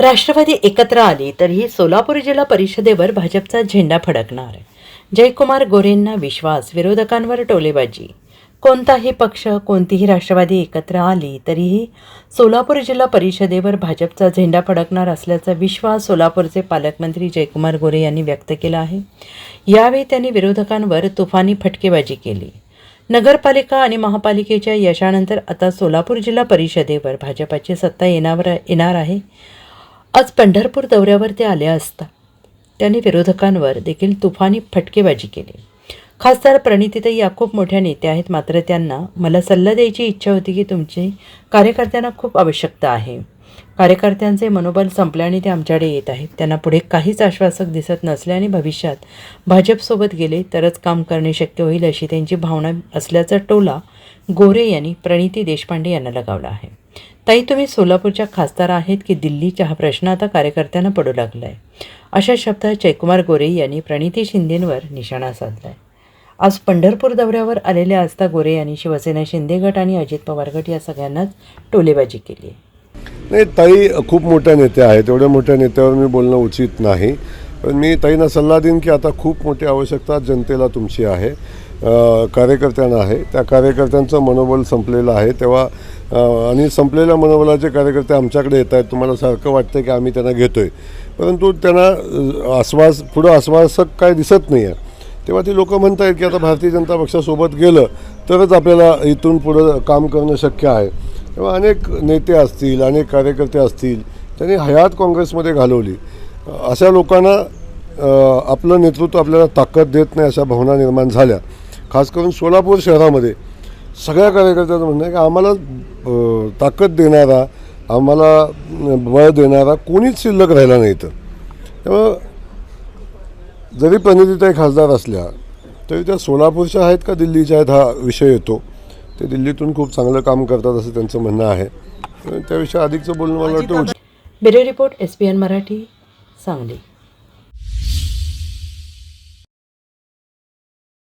राष्ट्रवादी एकत्र आली तरीही सोलापूर जिल्हा परिषदेवर भाजपचा झेंडा फडकणार. जयकुमार गोरेंना विश्वास, विरोधकांवर टोलेबाजी. कोणताही पक्ष, कोणतीही राष्ट्रवादी एकत्र आली तरीही सोलापूर जिल्हा परिषदेवर भाजपचा झेंडा फडकणार असल्याचा विश्वास सोलापूरचे पालकमंत्री जयकुमार गोरे यांनी व्यक्त केला आहे. यावेळी त्यांनी विरोधकांवर तुफानी फटकेबाजी केली. नगरपालिका आणि महापालिकेच्या यशानंतर आता सोलापूर जिल्हा परिषदेवर भाजपाची सत्ता येणार आहे. आज पंढरपूर दौऱ्यावर ते आले असता त्यांनी विरोधकांवर देखील तुफानी फटकेबाजी केली. खासदार प्रणितीताई या खूप मोठ्या नेत्या आहेत, मात्र त्यांना मला सल्ला द्यायची इच्छा होती की तुमची कार्यकर्त्यांना खूप आवश्यकता आहे. कार्यकर्त्यांचे मनोबल संपले आणि ते आमच्याकडे येत आहेत. त्यांना पुढे काहीच आश्वासक दिसत नसले आणि भविष्यात भाजपसोबत गेले तरच काम करणे शक्य होईल अशी त्यांची भावना असल्याचा टोला गोरे यांनी प्रणिती देशपांडे यांना लगावला आहे. ताई, तुम्ही सोलापूरच्या खासदार आहेत की दिल्लीचा हा प्रश्न आता कार्यकर्त्यांना पडू लागला आहे. अशा शब्दात जयकुमार गोरे यांनी प्रणिती शिंदेंवर निशाणा साधला आहे. आज पंढरपूर दौऱ्यावर आलेल्या असता गोरे यांनी शिवसेना शिंदे गट आणि अजित पवार गट या सगळ्यांनाच टोलेबाजी केली आहे. नाही, ताई खूप मोठ्या नेत्या आहेत. एवढ्या मोठ्या नेत्यावर मी बोलणं उचित नाही. पण मी ताईंना सल्ला देईन की आता खूप मोठी आवश्यकता जनतेला तुमची आहे, कार्यकर्त्यांना आहे. त्या कार्यकर्त्यांचं मनोबल संपलेलं आहे. तेव्हा आणि संपलेल्या मनोबलाचे कार्यकर्ते आमच्याकडे येत आहेत. तुम्हाला सारखं वाटतं की आम्ही त्यांना घेतो आहे, परंतु त्यांना पुढं आश्वासक काय दिसत नाही आहे. तेव्हा ती लोकं म्हणत आहेत की आता भारतीय जनता पक्षासोबत गेलं तरच आपल्याला इथून पुढं काम करणं शक्य आहे. तेव्हा अनेक नेते असतील, अनेक कार्यकर्ते असतील, त्यांनी हयात काँग्रेसमध्ये घालवली. अशा लोकांना आपलं नेतृत्व आपल्याला ताकद देत नाही अशा भावना निर्माण झाल्या. खास करून सोलापूर शहरामध्ये सगळ्या कार्यकर्त्यांचं म्हणणं आहे की आम्हाला ताकद देणारा, आम्हाला बळ देणारा कोणीच शिल्लक राहिला नाही. तर त्यामुळं जरी प्रणितीताई खासदार असल्या तरी त्या सोलापूरच्या आहेत का दिल्लीच्या आहेत हा विषय येतो. ते दिल्लीतून खूप चांगलं काम करतात असं त्यांचं म्हणणं आहे. त्याविषयी अधिकचं बोलणं मला वाटतं. Bureau report, SPN Marathi, Sangli.